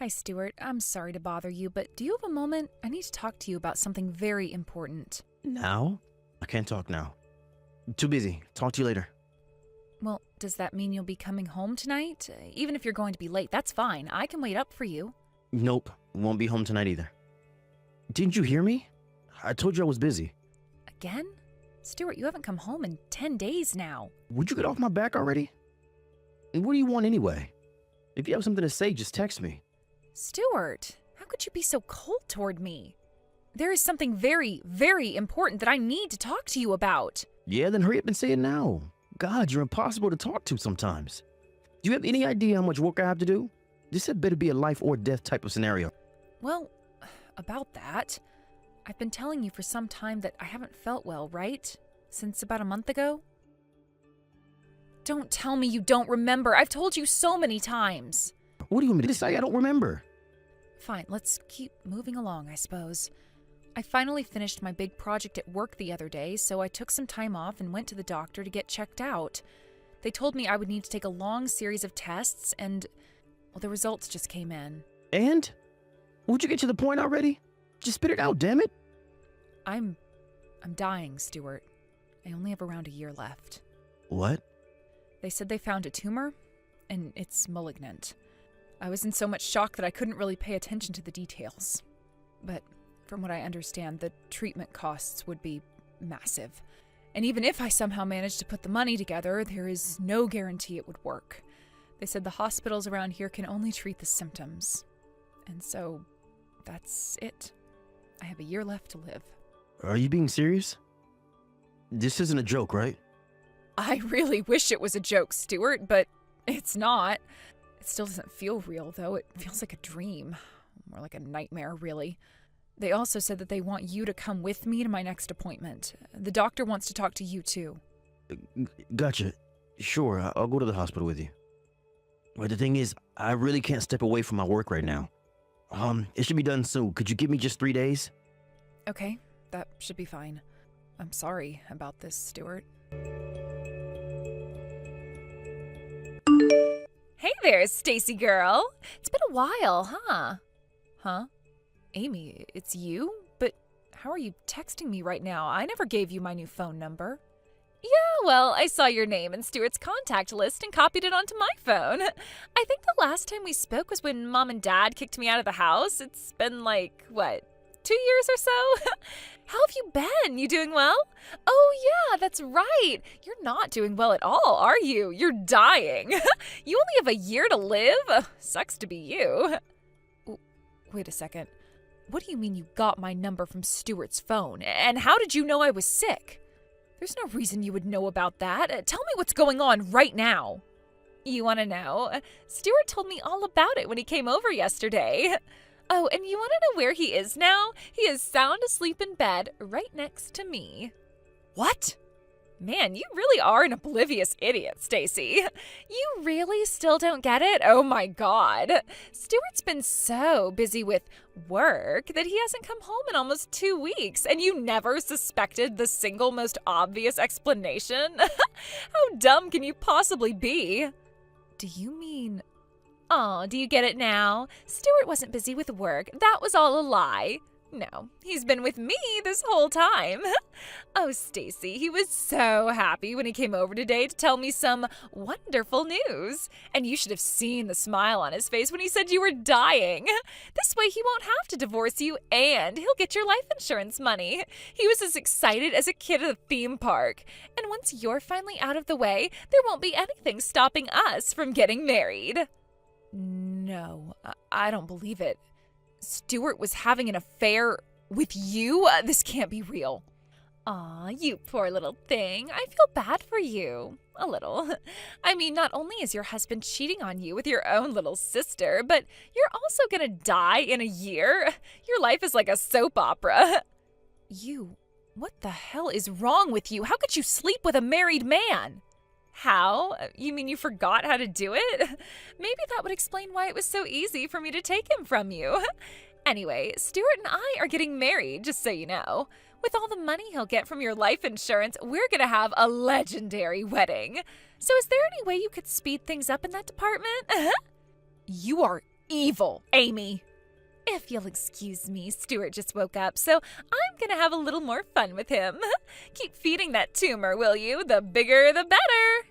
Hi, Stuart. I'm sorry to bother you, but do you have a moment? I need to talk to you about something very important. Now? I can't talk now. Too busy. Talk to you later. Well, does that mean you'll be coming home tonight? Even if you're going to be late, that's fine. I can wait up for you. Nope. Won't be home tonight either. Didn't you hear me? I told you I was busy. Again? Stuart, you haven't come home in 10 days now. Would you get off my back already? And what do you want anyway? If you have something to say, just text me. Stuart, how could you be so cold toward me? There is something very, very important that I need to talk to you about. Yeah, then hurry up and say it now. God, you're impossible to talk to sometimes. Do you have any idea how much work I have to do? This had better be a life or death type of scenario. Well, about that, I've been telling you for some time that I haven't felt well, right? Since about a month ago? Don't tell me you don't remember. I've told you so many times. What do you want me to say? I don't remember. Fine, let's keep moving along, I suppose. I finally finished my big project at work the other day, so I took some time off and went to the doctor to get checked out. They told me I would need to take a long series of tests, and, well, the results just came in. And? Would you get to the point already? Just spit it out, damn it. I'm dying, Stuart. I only have around a year left. What? They said they found a tumor, and it's malignant. I was in so much shock that I couldn't really pay attention to the details. But from what I understand, the treatment costs would be massive. And even if I somehow managed to put the money together, there is no guarantee it would work. They said the hospitals around here can only treat the symptoms. And so, that's it. I have a year left to live. Are you being serious? This isn't a joke, right? I really wish it was a joke, Stuart, but it's not. It still doesn't feel real, though. It feels like a dream. More like a nightmare, really. They also said that they want you to come with me to my next appointment. The doctor wants to talk to you, too. Gotcha. Sure, I'll go to the hospital with you. But the thing is, I really can't step away from my work right now. It should be done soon. Could you give me just 3 days? Okay, that should be fine. I'm sorry about this, Stuart. Hey there, Stacy girl. It's been a while, huh? Huh? Amy, it's you? But how are you texting me right now? I never gave you my new phone number. Yeah, well, I saw your name in Stuart's contact list and copied it onto my phone. I think the last time we spoke was when Mom and Dad kicked me out of the house. It's been like, 2 years or so? How have you been? You doing well? Oh, yeah, that's right. You're not doing well at all, are you? You're dying. You only have a year to live? Sucks to be you. Wait a second. What do you mean you got my number from Stuart's phone? And how did you know I was sick? There's no reason you would know about that. Tell me what's going on right now. You want to know? Stuart told me all about it when he came over yesterday. Oh, and you want to know where he is now? He is sound asleep in bed right next to me. What? Man, you really are an oblivious idiot, Stacy. You really still don't get it? Oh my God. Stuart's been so busy with work that he hasn't come home in almost 2 weeks, and you never suspected the single most obvious explanation? How dumb can you possibly be? Do you mean... Oh, do you get it now? Stuart wasn't busy with work. That was all a lie. No, he's been with me this whole time. Oh, Stacy, he was so happy when he came over today to tell me some wonderful news. And you should have seen the smile on his face when he said you were dying. This way he won't have to divorce you and he'll get your life insurance money. He was as excited as a kid at a theme park. And once you're finally out of the way, there won't be anything stopping us from getting married. No, I don't believe it. Stuart was having an affair with you? This can't be real. Aw, you poor little thing. I feel bad for you. A little. I mean, not only is your husband cheating on you with your own little sister, but you're also gonna die in a year. Your life is like a soap opera. What the hell is wrong with you? How could you sleep with a married man? How? You mean you forgot how to do it? Maybe that would explain why it was so easy for me to take him from you. Anyway, Stuart and I are getting married, just so you know. With all the money he'll get from your life insurance, we're gonna have a legendary wedding. So is there any way you could speed things up in that department? You are evil, Amy. If you'll excuse me, Stuart just woke up, so I'm gonna have a little more fun with him. Keep feeding that tumor, will you? The bigger, the better.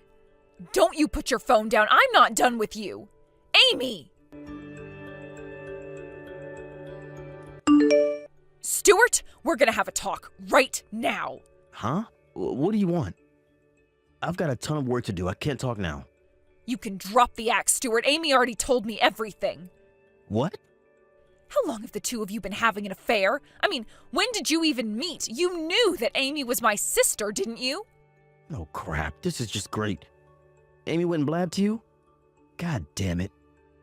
Don't you put your phone down. I'm not done with you. Amy! Stuart, we're gonna have a talk right now. Huh? What do you want? I've got a ton of work to do. I can't talk now. You can drop the axe, Stuart. Amy already told me everything. What? How long have the two of you been having an affair? I mean, when did you even meet? You knew that Amy was my sister, didn't you? Oh, crap. This is just great. Amy went and blabbed to you? God damn it.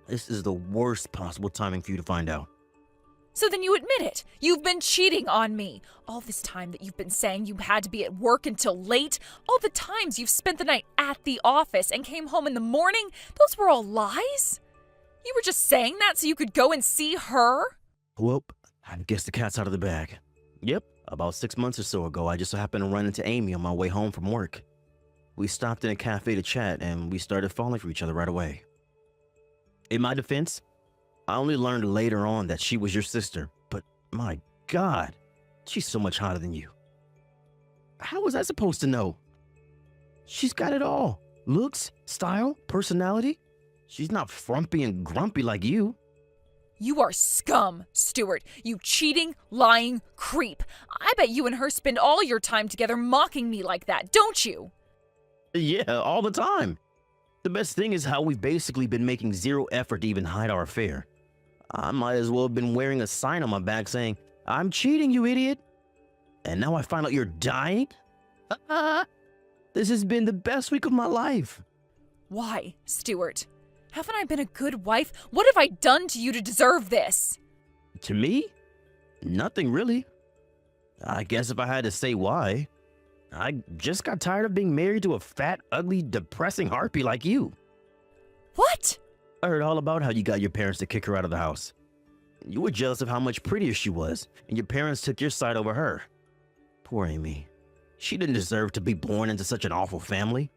This is the worst possible timing for you to find out. So then you admit it. You've been cheating on me. All this time that you've been saying you had to be at work until late, all the times you've spent the night at the office and came home in the morning, those were all lies? You were just saying that so you could go and see her? Well, I guess the cat's out of the bag. Yep, about 6 months or so ago, I just happened to run into Amy on my way home from work. We stopped in a cafe to chat, and we started falling for each other right away. In my defense, I only learned later on that she was your sister, but my God, she's so much hotter than you. How was I supposed to know? She's got it all. Looks, style, personality. She's not frumpy and grumpy like you. You are scum, Stuart. You cheating, lying creep. I bet you and her spend all your time together mocking me like that, don't you? Yeah, all the time. The best thing is how we've basically been making zero effort to even hide our affair. I might as well have been wearing a sign on my back saying, "I'm cheating, you idiot." And now I find out you're dying? This has been the best week of my life. Why, Stuart? Haven't I been a good wife? What have I done to you to deserve this? To me? Nothing really. I guess if I had to say why, I just got tired of being married to a fat, ugly, depressing harpy like you. What? I heard all about how you got your parents to kick her out of the house. You were jealous of how much prettier she was, and your parents took your side over her. Poor Amy. She didn't deserve to be born into such an awful family.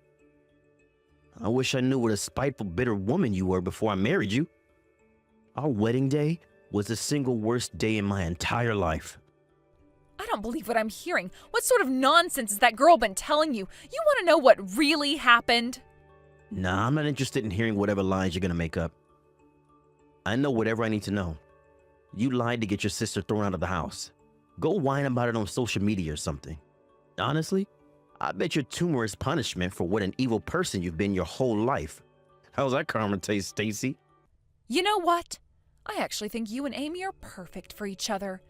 I wish I knew what a spiteful, bitter woman you were before I married you. Our wedding day was the single worst day in my entire life. I don't believe what I'm hearing. What sort of nonsense has that girl been telling you? You want to know what really happened? Nah, I'm not interested in hearing whatever lies you're gonna make up. I know whatever I need to know. You lied to get your sister thrown out of the house. Go whine about it on social media or something. Honestly, I bet your tumor is punishment for what an evil person you've been your whole life. How's that karma taste, Stacy? You know what? I actually think you and Amy are perfect for each other.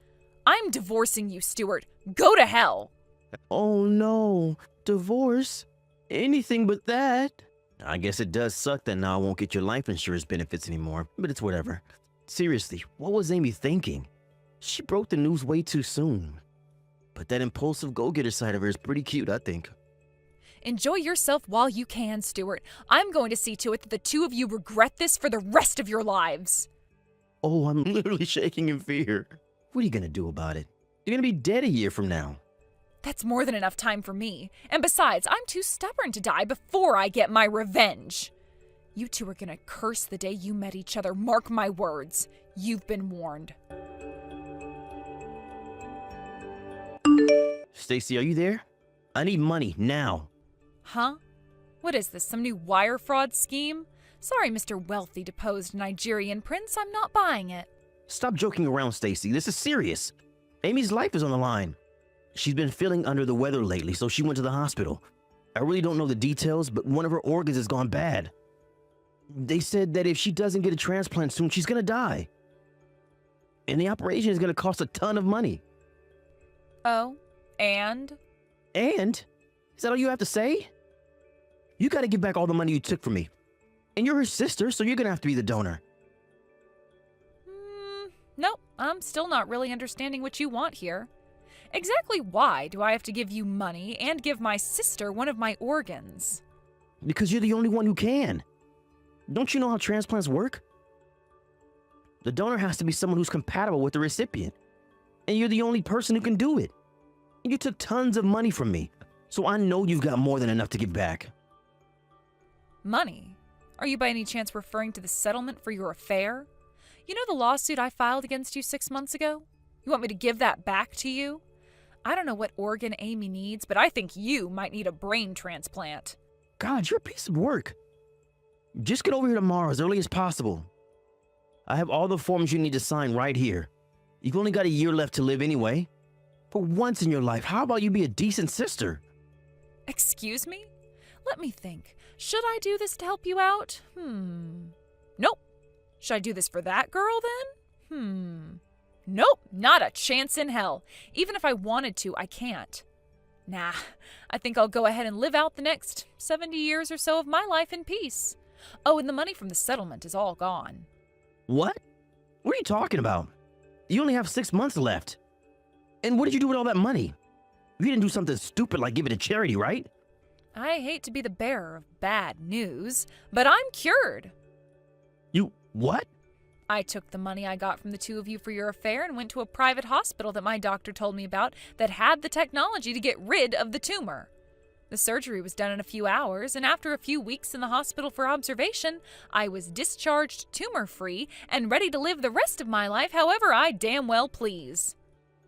I'm divorcing you, Stuart. Go to hell. Oh no, divorce? Anything but that. I guess it does suck that now I won't get your life insurance benefits anymore, but it's whatever. Seriously, what was Amy thinking? She broke the news way too soon. But that impulsive go-getter side of her is pretty cute, I think. Enjoy yourself while you can, Stuart. I'm going to see to it that the two of you regret this for the rest of your lives. Oh, I'm literally shaking in fear. What are you gonna do about it? You're gonna be dead a year from now. That's more than enough time for me. And besides, I'm too stubborn to die before I get my revenge. You two are gonna curse the day you met each other. Mark my words. You've been warned. Stacy, are you there? I need money now. Huh? What is this, some new wire fraud scheme? Sorry, Mr. Wealthy deposed Nigerian prince, I'm not buying it. Stop joking around, Stacy. This is serious. Amy's life is on the line. She's been feeling under the weather lately, so she went to the hospital. I really don't know the details, but one of her organs has gone bad. They said that if she doesn't get a transplant soon, she's gonna die. And the operation is gonna cost a ton of money. Oh, and? And? Is that all you have to say? You gotta give back all the money you took from me. And you're her sister, so you're gonna have to be the donor. Nope, I'm still not really understanding what you want here. Exactly why do I have to give you money and give my sister one of my organs? Because you're the only one who can. Don't you know how transplants work? The donor has to be someone who's compatible with the recipient. And you're the only person who can do it. You took tons of money from me, so I know you've got more than enough to give back. Money? Are you by any chance referring to the settlement for your affair? You know the lawsuit I filed against you 6 months ago? You want me to give that back to you? I don't know what organ Amy needs, but I think you might need a brain transplant. God, you're a piece of work. Just get over here tomorrow as early as possible. I have all the forms you need to sign right here. You've only got a year left to live anyway. For once in your life, how about you be a decent sister? Excuse me? Let me think. Should I do this to help you out? Nope. Should I do this for that girl then? Nope, not a chance in hell. Even if I wanted to, I can't. Nah, I think I'll go ahead and live out the next 70 years or so of my life in peace. Oh, and the money from the settlement is all gone. What? What are you talking about? You only have 6 months left. And what did you do with all that money? You didn't do something stupid like give it to charity, right? I hate to be the bearer of bad news, but I'm cured. You what? I took the money I got from the two of you for your affair and went to a private hospital that my doctor told me about that had the technology to get rid of the tumor. The surgery was done in a few hours, and after a few weeks in the hospital for observation, I was discharged tumor-free and ready to live the rest of my life however I damn well please.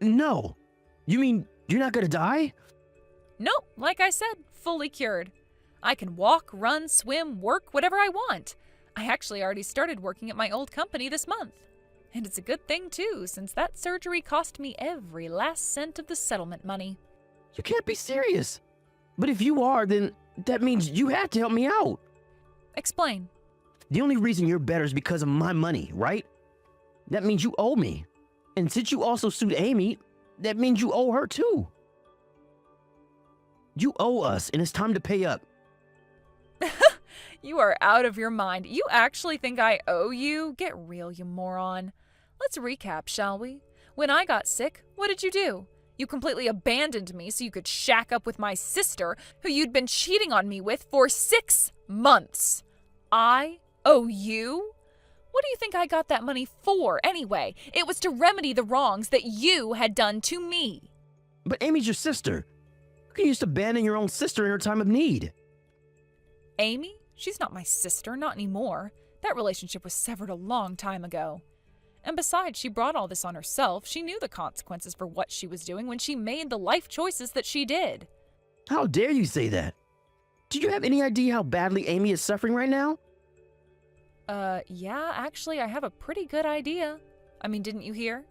No. You mean you're not gonna die? Nope, like I said, fully cured. I can walk, run, swim, work, whatever I want. I actually already started working at my old company this month. And it's a good thing, too, since that surgery cost me every last cent of the settlement money. You can't be serious. But if you are, then that means you have to help me out. Explain. The only reason you're better is because of my money, right? That means you owe me. And since you also sued Amy, that means you owe her too. You owe us, and it's time to pay up. You are out of your mind. You actually think I owe you? Get real, you moron. Let's recap, shall we? When I got sick, what did you do? You completely abandoned me so you could shack up with my sister, who you'd been cheating on me with for 6 months. I owe you? What do you think I got that money for, anyway? It was to remedy the wrongs that you had done to me. But Amy's your sister. You can just abandon your own sister in her time of need. Amy? She's not my sister, not anymore. That relationship was severed a long time ago. And besides, she brought all this on herself. She knew the consequences for what she was doing when she made the life choices that she did. How dare you say that? Do you have any idea how badly Amy is suffering right now? Yeah, actually, I have a pretty good idea. I mean, didn't you hear?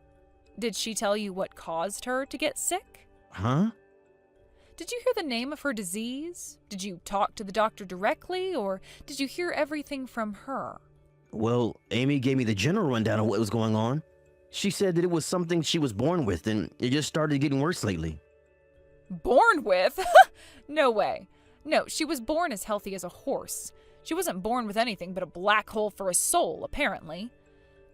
Did she tell you what caused her to get sick? Huh? Did you hear the name of her disease? Did you talk to the doctor directly, or did you hear everything from her? Well, Amy gave me the general rundown of what was going on. She said that it was something she was born with, and it just started getting worse lately. Born with? No way. No, she was born as healthy as a horse. She wasn't born with anything but a black hole for a soul, apparently.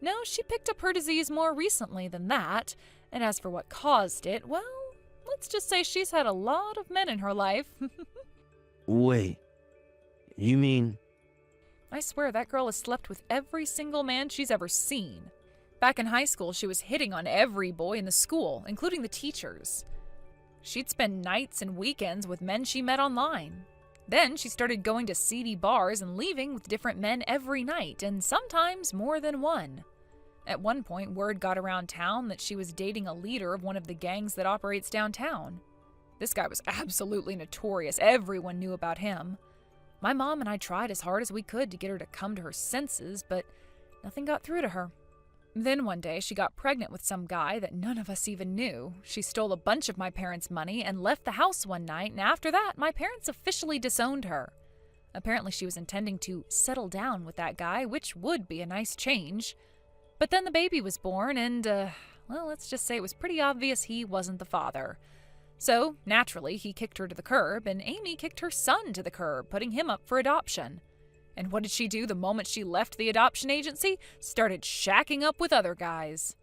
No, she picked up her disease more recently than that, and as for what caused it, well, let's just say she's had a lot of men in her life. Wait, you mean... I swear that girl has slept with every single man she's ever seen. Back in high school, she was hitting on every boy in the school, including the teachers. She'd spend nights and weekends with men she met online. Then she started going to seedy bars and leaving with different men every night, and sometimes more than one. At one point, word got around town that she was dating a leader of one of the gangs that operates downtown. This guy was absolutely notorious. Everyone knew about him. My mom and I tried as hard as we could to get her to come to her senses, but nothing got through to her. Then one day, she got pregnant with some guy that none of us even knew. She stole a bunch of my parents' money and left the house one night, and after that, my parents officially disowned her. Apparently, she was intending to settle down with that guy, which would be a nice change. But then the baby was born, and, well, let's just say it was pretty obvious he wasn't the father. So, naturally, he kicked her to the curb, and Amy kicked her son to the curb, putting him up for adoption. And what did she do the moment she left the adoption agency? Started shacking up with other guys.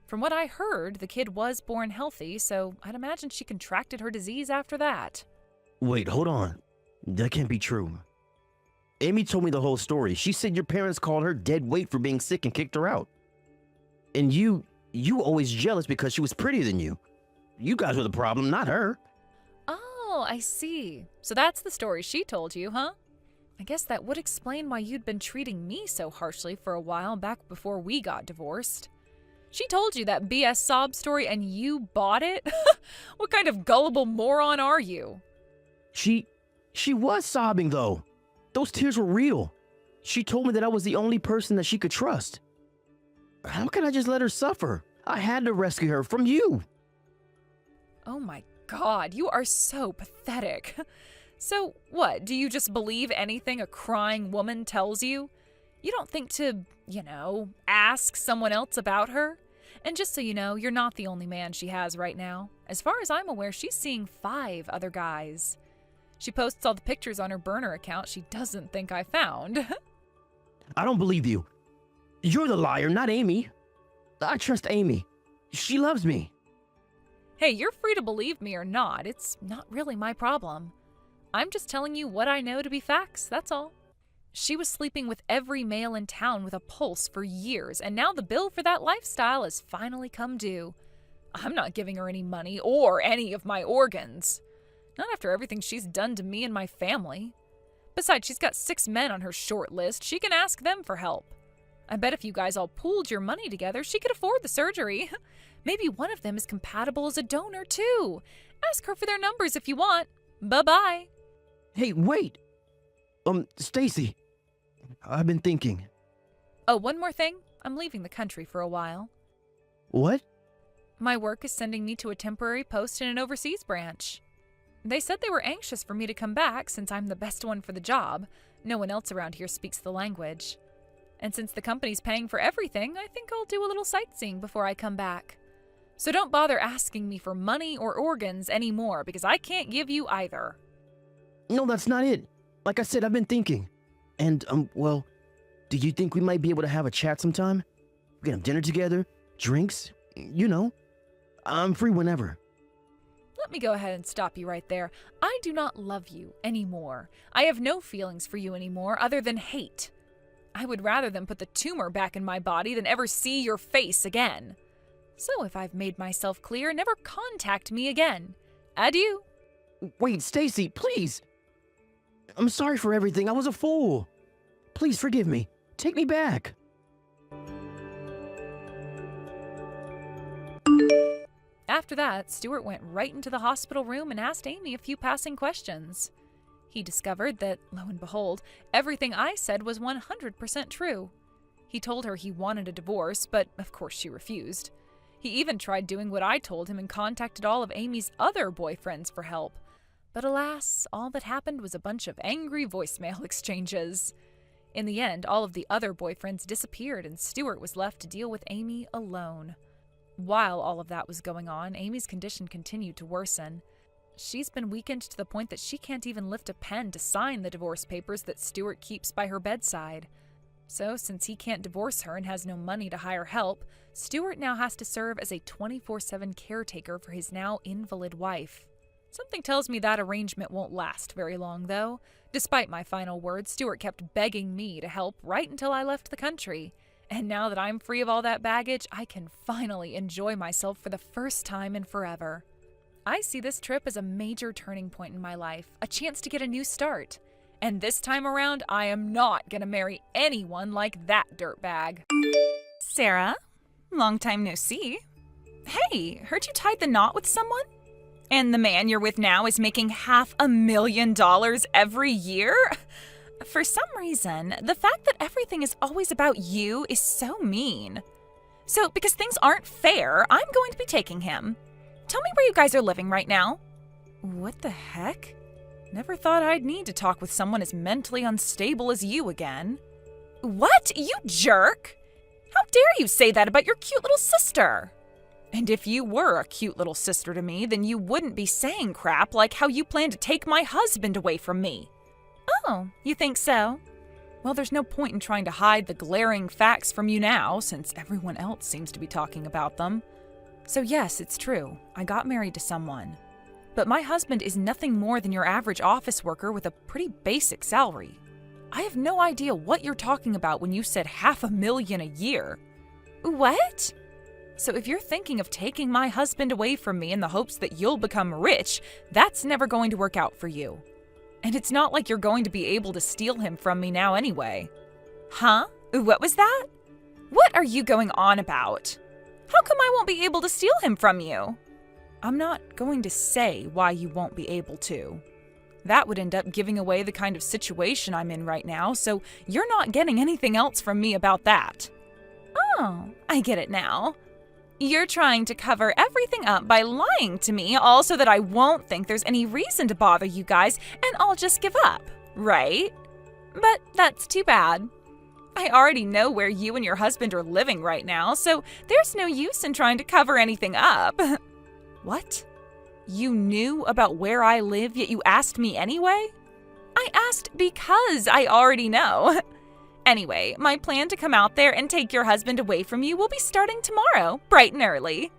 From what I heard, the kid was born healthy, so I'd imagine she contracted her disease after that. Wait, hold on. That can't be true. Amy told me the whole story. She said your parents called her dead weight for being sick and kicked her out. And you always jealous because she was prettier than you. You guys were the problem, not her. Oh, I see. So that's the story she told you, huh? I guess that would explain why you'd been treating me so harshly for a while back before we got divorced. She told you that BS sob story and you bought it? What kind of gullible moron are you? She was sobbing though. Those tears were real. She told me that I was the only person that she could trust. How could I just let her suffer? I had to rescue her from you. Oh my God, you are so pathetic. So what, do you just believe anything a crying woman tells you? You don't think to, ask someone else about her? And just so you know, you're not the only man she has right now. As far as I'm aware, she's seeing 5 other guys. She posts all the pictures on her burner account she doesn't think I found. I don't believe you. You're the liar, not Amy. I trust Amy. She loves me. Hey, you're free to believe me or not. It's not really my problem. I'm just telling you what I know to be facts, that's all. She was sleeping with every male in town with a pulse for years, and now the bill for that lifestyle has finally come due. I'm not giving her any money or any of my organs. Not after everything she's done to me and my family. Besides, she's got 6 men on her short list. She can ask them for help. I bet if you guys all pooled your money together, she could afford the surgery. Maybe one of them is compatible as a donor, too. Ask her for their numbers if you want. Bye-bye. Hey, wait. Stacy. I've been thinking. Oh, one more thing. I'm leaving the country for a while. What? My work is sending me to a temporary post in an overseas branch. They said they were anxious for me to come back since I'm the best one for the job. No one else around here speaks the language. And since the company's paying for everything, I think I'll do a little sightseeing before I come back. So don't bother asking me for money or organs anymore, because I can't give you either. No, that's not it. Like I said, I've been thinking. And, well, do you think we might be able to have a chat sometime? We can have dinner together, drinks, I'm free whenever. Let me go ahead and stop you right there. I do not love you anymore. I have no feelings for you anymore other than hate. I would rather them put the tumor back in my body than ever see your face again. So if I've made myself clear, never contact me again. Adieu. Wait, Stacy, please. I'm sorry for everything. I was a fool. Please forgive me. Take me back. After that, Stuart went right into the hospital room and asked Amy a few passing questions. He discovered that, lo and behold, everything I said was 100% true. He told her he wanted a divorce, but of course she refused. He even tried doing what I told him and contacted all of Amy's other boyfriends for help. But alas, all that happened was a bunch of angry voicemail exchanges. In the end, all of the other boyfriends disappeared and Stuart was left to deal with Amy alone. While all of that was going on, Amy's condition continued to worsen. She's been weakened to the point that she can't even lift a pen to sign the divorce papers that Stuart keeps by her bedside. So, since he can't divorce her and has no money to hire help, Stuart now has to serve as a 24/7 caretaker for his now invalid wife. Something tells me that arrangement won't last very long, though. Despite my final words, Stuart kept begging me to help right until I left the country. And now that I'm free of all that baggage, I can finally enjoy myself for the first time in forever. I see this trip as a major turning point in my life, a chance to get a new start. And this time around, I am not gonna marry anyone like that dirtbag. Sarah, long time no see. Hey, heard you tied the knot with someone? And the man you're with now is making $500,000 every year? For some reason, the fact that everything is always about you is so mean. So, because things aren't fair, I'm going to be taking him. Tell me where you guys are living right now. What the heck? Never thought I'd need to talk with someone as mentally unstable as you again. What? You jerk! How dare you say that about your cute little sister? And if you were a cute little sister to me, then you wouldn't be saying crap like how you plan to take my husband away from me. Oh, you think so? Well, there's no point in trying to hide the glaring facts from you now, since everyone else seems to be talking about them. So yes, it's true. I got married to someone. But my husband is nothing more than your average office worker with a pretty basic salary. I have no idea what you're talking about when you said $500,000 a year. What? So if you're thinking of taking my husband away from me in the hopes that you'll become rich, that's never going to work out for you. And it's not like you're going to be able to steal him from me now anyway. Huh? What was that? What are you going on about? How come I won't be able to steal him from you? I'm not going to say why you won't be able to. That would end up giving away the kind of situation I'm in right now, so you're not getting anything else from me about that. Oh, I get it now. You're trying to cover everything up by lying to me, all so that I won't think there's any reason to bother you guys and I'll just give up, right? But that's too bad. I already know where you and your husband are living right now, so there's no use in trying to cover anything up. What? You knew about where I live, yet you asked me anyway? I asked because I already know. Anyway, my plan to come out there and take your husband away from you will be starting tomorrow, bright and early.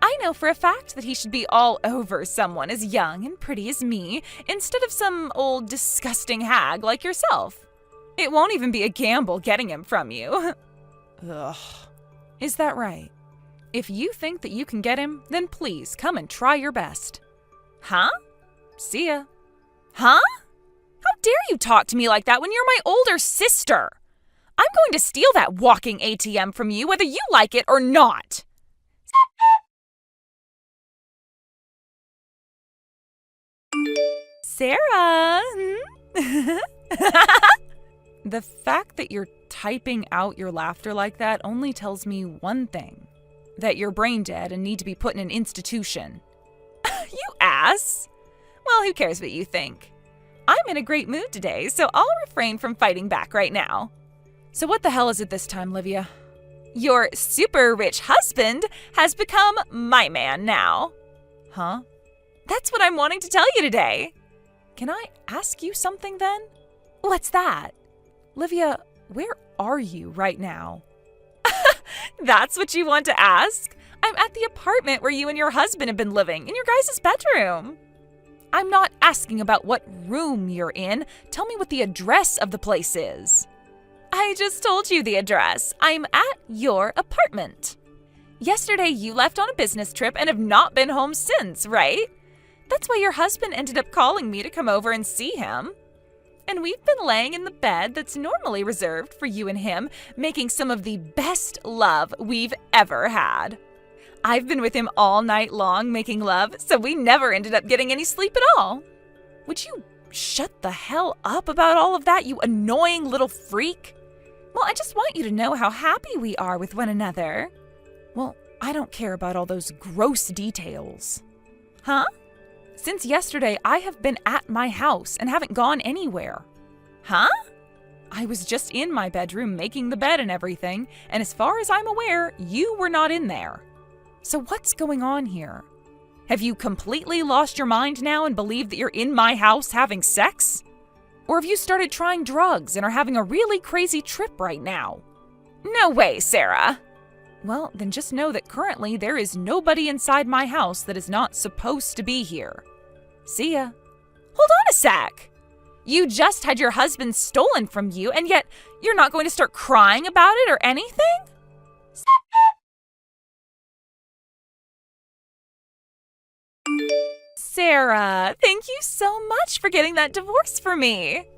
I know for a fact that he should be all over someone as young and pretty as me, instead of some old disgusting hag like yourself. It won't even be a gamble getting him from you. Ugh. Is that right? If you think that you can get him, then please come and try your best. Huh? See ya. Huh? How dare you talk to me like that when you're my older sister? I'm going to steal that walking ATM from you whether you like it or not. Sarah? The fact that you're typing out your laughter like that only tells me one thing. That you're brain dead and need to be put in an institution. You ass! Well, who cares what you think? I'm in a great mood today, so I'll refrain from fighting back right now. So what the hell is it this time, Livia? Your super rich husband has become my man now. Huh? That's what I'm wanting to tell you today. Can I ask you something then? What's that? Livia, where are you right now? That's what you want to ask? I'm at the apartment where you and your husband have been living, in your guys' bedroom. I'm not asking about what room you're in. Tell me what the address of the place is. I just told you the address. I'm at your apartment. Yesterday you left on a business trip and have not been home since, right? That's why your husband ended up calling me to come over and see him. And we've been laying in the bed that's normally reserved for you and him, making some of the best love we've ever had. I've been with him all night long making love, so we never ended up getting any sleep at all. Would you shut the hell up about all of that, you annoying little freak? Well, I just want you to know how happy we are with one another. Well, I don't care about all those gross details. Huh? Since yesterday, I have been at my house and haven't gone anywhere. Huh? I was just in my bedroom making the bed and everything, and as far as I'm aware, you were not in there. So what's going on here? Have you completely lost your mind now and believe that you're in my house having sex? Or have you started trying drugs and are having a really crazy trip right now? No way, Sarah. Well, then just know that currently there is nobody inside my house that is not supposed to be here. See ya. Hold on a sec. You just had your husband stolen from you, and yet you're not going to start crying about it or anything? Sarah, thank you so much for getting that divorce for me.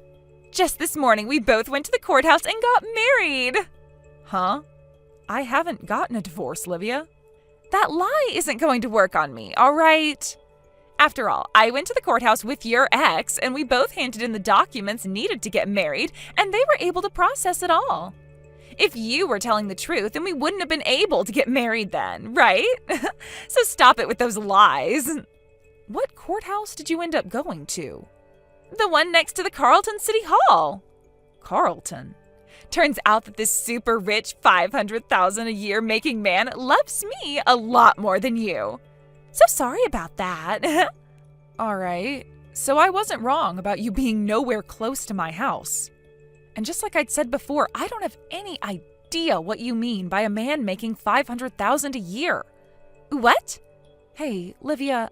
Just this morning, we both went to the courthouse and got married. Huh? I haven't gotten a divorce, Livia. That lie isn't going to work on me, all right? After all, I went to the courthouse with your ex, and we both handed in the documents needed to get married, and they were able to process it all. If you were telling the truth, then we wouldn't have been able to get married then, right? So stop it with those lies. What courthouse did you end up going to? The one next to the Carlton City Hall. Carlton? Turns out that this super rich $500,000 a year making man loves me a lot more than you. So sorry about that. All right. So I wasn't wrong about you being nowhere close to my house. And just like I'd said before, I don't have any idea what you mean by a man making $500,000 a year. What? Hey, Livia,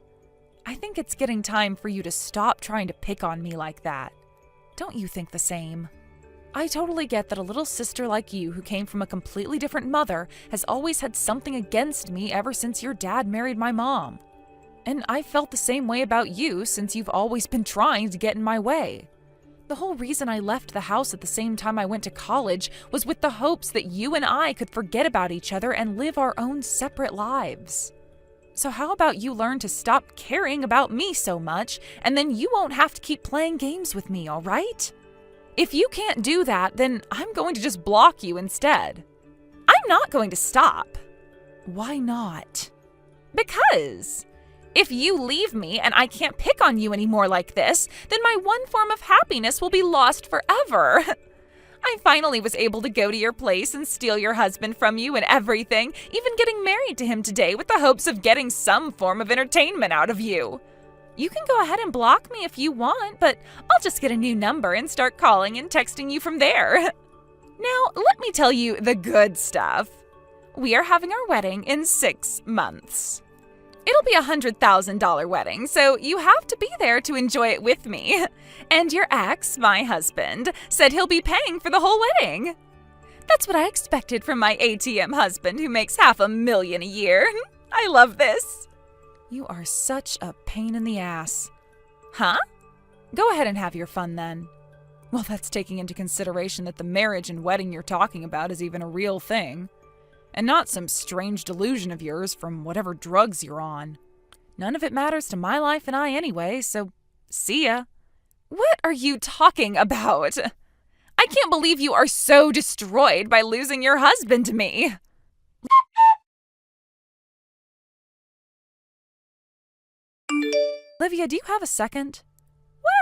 I think it's getting time for you to stop trying to pick on me like that. Don't you think the same? I totally get that a little sister like you who came from a completely different mother has always had something against me ever since your dad married my mom. And I felt the same way about you since you've always been trying to get in my way. The whole reason I left the house at the same time I went to college was with the hopes that you and I could forget about each other and live our own separate lives. So how about you learn to stop caring about me so much, and then you won't have to keep playing games with me, all right? If you can't do that, then I'm going to just block you instead. I'm not going to stop. Why not? Because if you leave me and I can't pick on you anymore like this, then my one form of happiness will be lost forever. I finally was able to go to your place and steal your husband from you and everything, even getting married to him today with the hopes of getting some form of entertainment out of you. You can go ahead and block me if you want, but I'll just get a new number and start calling and texting you from there. Now, let me tell you the good stuff. We are having our wedding in 6 months. It'll be a $100,000 wedding, so you have to be there to enjoy it with me. And your ex, my husband, said he'll be paying for the whole wedding. That's what I expected from my ATM husband who makes $500,000 a year. I love this. You are such a pain in the ass. Huh? Go ahead and have your fun then. Well, that's taking into consideration that the marriage and wedding you're talking about is even a real thing. And not some strange delusion of yours from whatever drugs you're on. None of it matters to my life and I anyway, so see ya. What are you talking about? I can't believe you are so destroyed by losing your husband to me. Olivia, do you have a second?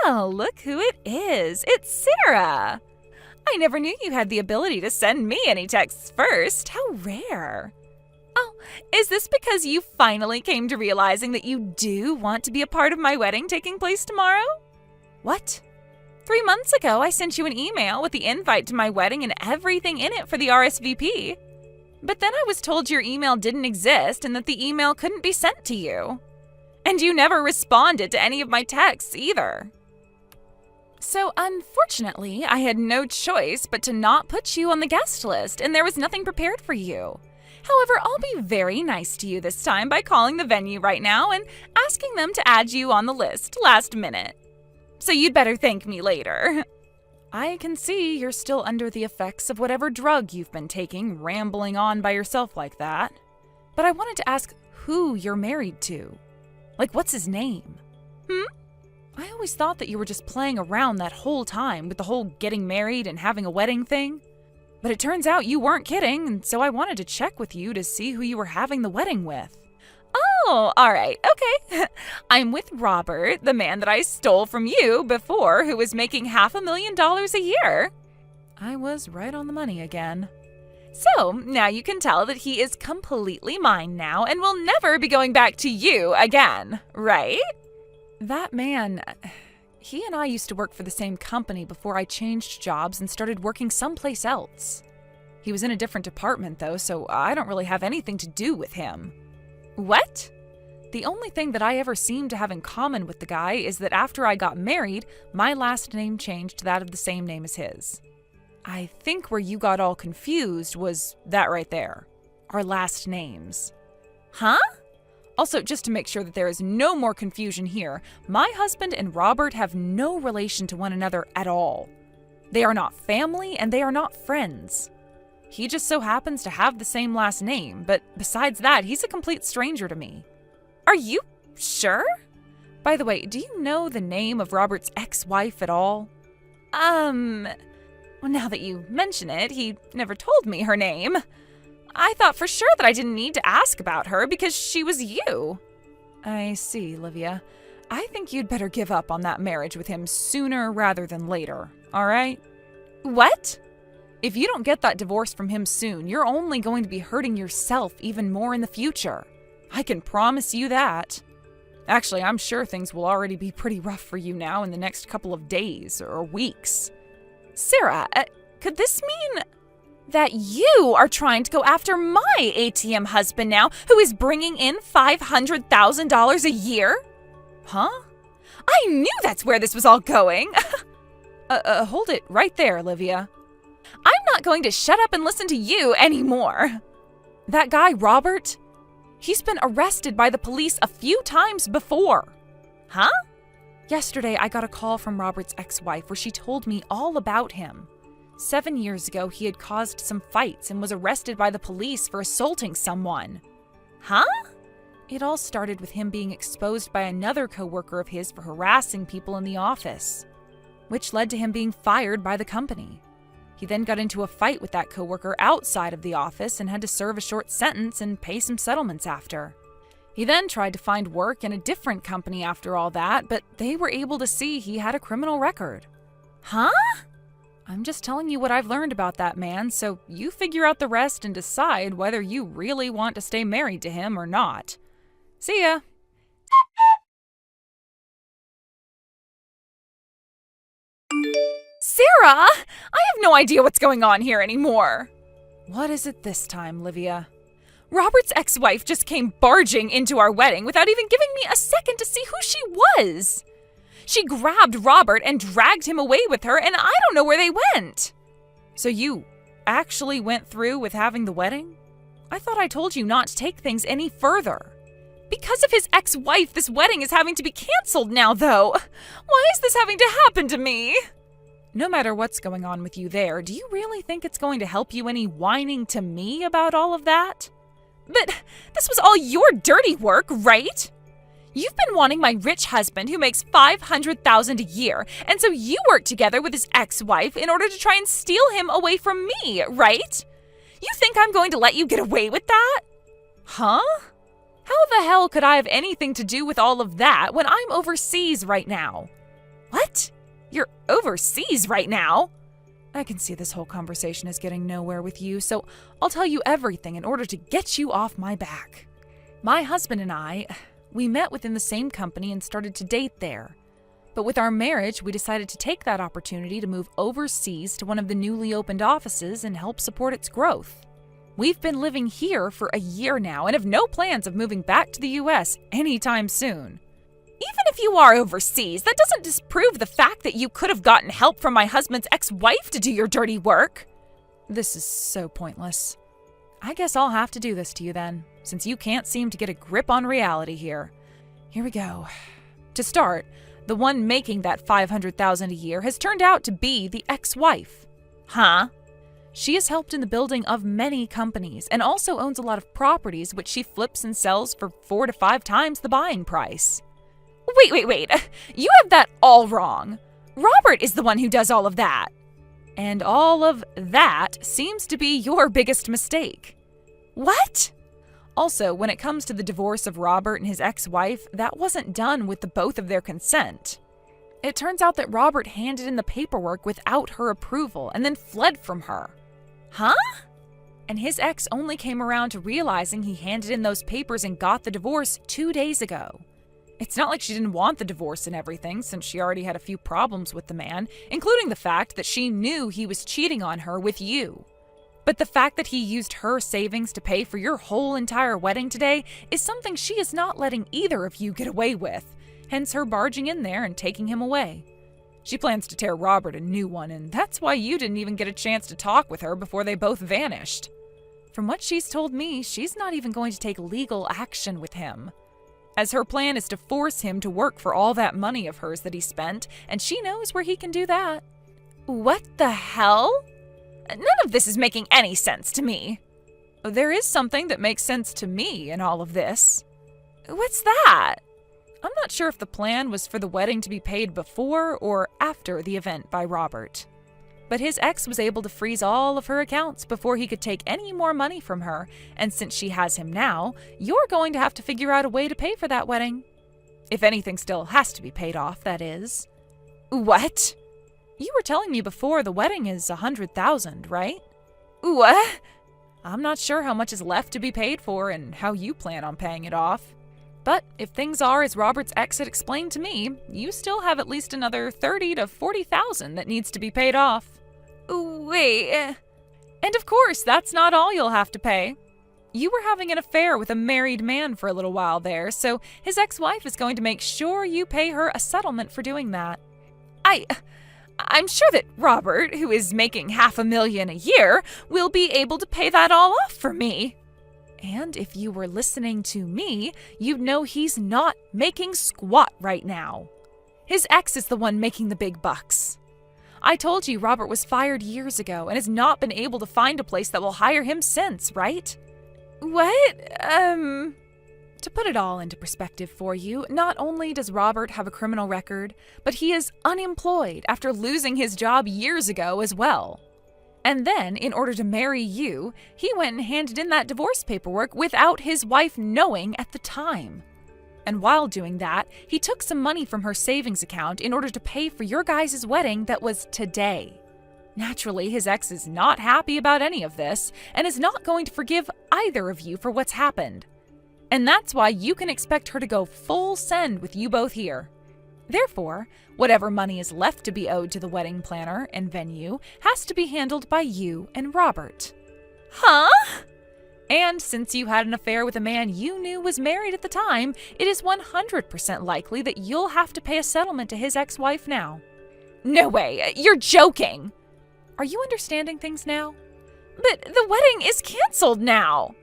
Well, look who it is. It's Sarah. I never knew you had the ability to send me any texts first. How rare. Oh, is this because you finally came to realizing that you do want to be a part of my wedding taking place tomorrow? What? 3 months ago, I sent you an email with the invite to my wedding and everything in it for the RSVP. But then I was told your email didn't exist and that the email couldn't be sent to you. And you never responded to any of my texts either. So unfortunately, I had no choice but to not put you on the guest list, and there was nothing prepared for you. However, I'll be very nice to you this time by calling the venue right now and asking them to add you on the list last minute. So you'd better thank me later. I can see you're still under the effects of whatever drug you've been taking, rambling on by yourself like that. But I wanted to ask who you're married to. Like, what's his name? I always thought that you were just playing around that whole time with the whole getting married and having a wedding thing. But it turns out you weren't kidding, and so I wanted to check with you to see who you were having the wedding with. Oh, all right, okay. I'm with Robert, the man that I stole from you before, who was making $500,000 a year. I was right on the money again. So, now you can tell that he is completely mine now and will never be going back to you again, right? That man, he and I used to work for the same company before I changed jobs and started working someplace else. He was in a different department though, so I don't really have anything to do with him. What? The only thing that I ever seem to have in common with the guy is that after I got married, my last name changed to that of the same name as his. I think where you got all confused was that right there. Our last names. Huh? Also, just to make sure that there is no more confusion here, my husband and Robert have no relation to one another at all. They are not family and they are not friends. He just so happens to have the same last name, but besides that, he's a complete stranger to me. Are you sure? By the way, do you know the name of Robert's ex-wife at all? Well, now that you mention it, he never told me her name. I thought for sure that I didn't need to ask about her because she was you. I see, Olivia. I think you'd better give up on that marriage with him sooner rather than later, all right? What? If you don't get that divorce from him soon, you're only going to be hurting yourself even more in the future. I can promise you that. Actually, I'm sure things will already be pretty rough for you now in the next couple of days or weeks. Sarah, could this mean that you are trying to go after my ATM husband now, who is bringing in $500,000 a year? Huh? I knew that's where this was all going. Hold it right there, Olivia. I'm not going to shut up and listen to you anymore. That guy, Robert, He's been arrested by the police a few times before. Huh? Yesterday, I got a call from Robert's ex-wife where she told me all about him. 7 years ago, he had caused some fights and was arrested by the police for assaulting someone. Huh? It all started with him being exposed by another coworker of his for harassing people in the office, which led to him being fired by the company. He then got into a fight with that coworker outside of the office and had to serve a short sentence and pay some settlements after. He then tried to find work in a different company after all that, but they were able to see he had a criminal record. Huh? I'm just telling you what I've learned about that man, so you figure out the rest and decide whether you really want to stay married to him or not. See ya. Sarah! I have no idea what's going on here anymore. What is it this time, Livia? Robert's ex-wife just came barging into our wedding without even giving me a second to see who she was. She grabbed Robert and dragged him away with her, and I don't know where they went. So you actually went through with having the wedding? I thought I told you not to take things any further. Because of his ex-wife, this wedding is having to be canceled now, though. Why is this having to happen to me? No matter what's going on with you there, do you really think it's going to help you any whining to me about all of that? But this was all your dirty work, right? You've been wanting my rich husband who makes $500,000 a year, and so you worked together with his ex-wife in order to try and steal him away from me, right? You think I'm going to let you get away with that? Huh? How the hell could I have anything to do with all of that when I'm overseas right now? What? You're overseas right now? I can see this whole conversation is getting nowhere with you, so I'll tell you everything in order to get you off my back. My husband and I, we met within the same company and started to date there. But with our marriage, we decided to take that opportunity to move overseas to one of the newly opened offices and help support its growth. We've been living here for a year now and have no plans of moving back to the US anytime soon. Even if you are overseas, that doesn't disprove the fact that you could have gotten help from my husband's ex-wife to do your dirty work. This is so pointless. I guess I'll have to do this to you then, since you can't seem to get a grip on reality here. Here we go. To start, the one making that $500,000 a year has turned out to be the ex-wife. Huh? She has helped in the building of many companies and also owns a lot of properties which she flips and sells for 4 to 5 times the buying price. Wait. You have that all wrong. Robert is the one who does all of that. And all of that seems to be your biggest mistake. What? Also, when it comes to the divorce of Robert and his ex-wife, that wasn't done with the both of their consent. It turns out that Robert handed in the paperwork without her approval and then fled from her. Huh? And his ex only came around to realizing he handed in those papers and got the divorce 2 days ago. It's not like she didn't want the divorce and everything, since she already had a few problems with the man, including the fact that she knew he was cheating on her with you. But the fact that he used her savings to pay for your whole entire wedding today is something she is not letting either of you get away with, hence her barging in there and taking him away. She plans to tear Robert a new one, and that's why you didn't even get a chance to talk with her before they both vanished. From what she's told me, she's not even going to take legal action with him, as her plan is to force him to work for all that money of hers that he spent, and she knows where he can do that. What the hell? None of this is making any sense to me. There is something that makes sense to me in all of this. What's that? I'm not sure if the plan was for the wedding to be paid before or after the event by Robert. But his ex was able to freeze all of her accounts before he could take any more money from her, and since she has him now, you're going to have to figure out a way to pay for that wedding. If anything still has to be paid off, that is. What? You were telling me before the wedding is $100,000, right? What? I'm not sure how much is left to be paid for and how you plan on paying it off. But if things are as Robert's ex had explained to me, you still have at least another $30,000 to $40,000 that needs to be paid off. Wait. And of course, that's not all you'll have to pay. You were having an affair with a married man for a little while there, so his ex-wife is going to make sure you pay her a settlement for doing that. I'm sure that Robert, who is making $500,000 a year, will be able to pay that all off for me. And if you were listening to me, you'd know he's not making squat right now. His ex is the one making the big bucks. I told you Robert was fired years ago and has not been able to find a place that will hire him since, right? What? To put it all into perspective for you, not only does Robert have a criminal record, but he is unemployed after losing his job years ago as well. And then, in order to marry you, he went and handed in that divorce paperwork without his wife knowing at the time. And while doing that, he took some money from her savings account in order to pay for your guys' wedding that was today. Naturally, his ex is not happy about any of this and is not going to forgive either of you for what's happened. And that's why you can expect her to go full send with you both here. Therefore, whatever money is left to be owed to the wedding planner and venue has to be handled by you and Robert. Huh? And since you had an affair with a man you knew was married at the time, it is 100% likely that you'll have to pay a settlement to his ex-wife now. No way, you're joking! Are you understanding things now? But the wedding is canceled now!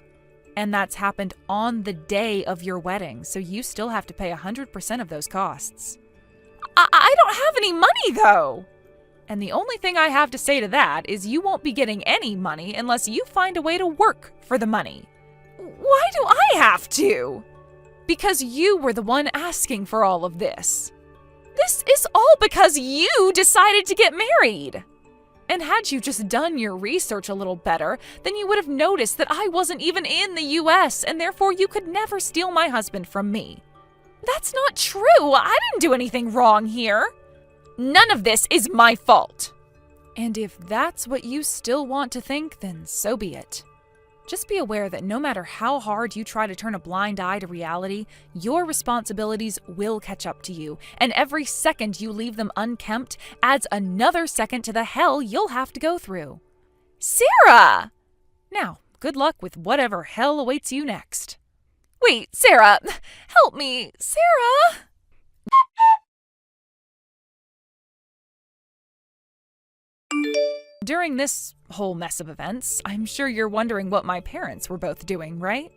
And that's happened on the day of your wedding, so you still have to pay 100% of those costs. I don't have any money, though! And the only thing I have to say to that is you won't be getting any money unless you find a way to work for the money. Why do I have to? Because you were the one asking for all of this. This is all because you decided to get married. And had you just done your research a little better, then you would have noticed that I wasn't even in the US, and therefore you could never steal my husband from me. That's not true. I didn't do anything wrong here. None of this is my fault. And if that's what you still want to think, then so be it. Just be aware that no matter how hard you try to turn a blind eye to reality, your responsibilities will catch up to you, and every second you leave them unkempt adds another second to the hell you'll have to go through. Sarah! Now, good luck with whatever hell awaits you next. Wait, Sarah! Help me! Sarah! During this whole mess of events, I'm sure you're wondering what my parents were both doing, right?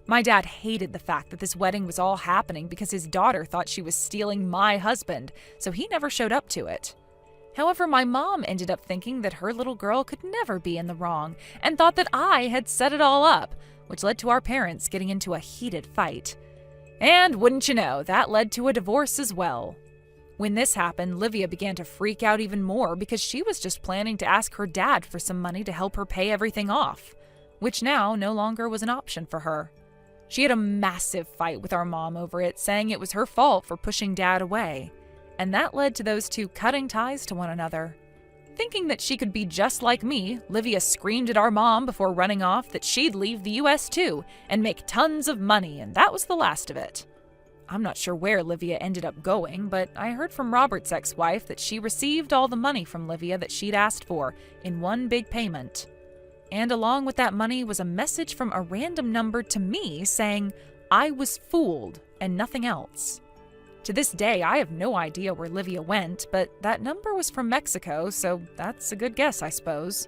My dad hated the fact that this wedding was all happening because his daughter thought she was stealing my husband, so he never showed up to it. However, my mom ended up thinking that her little girl could never be in the wrong and thought that I had set it all up, which led to our parents getting into a heated fight. And wouldn't you know, that led to a divorce as well. When this happened, Livia began to freak out even more because she was just planning to ask her dad for some money to help her pay everything off, which now no longer was an option for her. She had a massive fight with our mom over it, saying it was her fault for pushing Dad away, and that led to those two cutting ties to one another. Thinking that she could be just like me, Livia screamed at our mom before running off that she'd leave the US too and make tons of money, and that was the last of it. I'm not sure where Livia ended up going, but I heard from Robert's ex-wife that she received all the money from Livia that she'd asked for in one big payment. And along with that money was a message from a random number to me saying I was fooled and nothing else. To this day, I have no idea where Livia went, but that number was from Mexico, so that's a good guess, I suppose.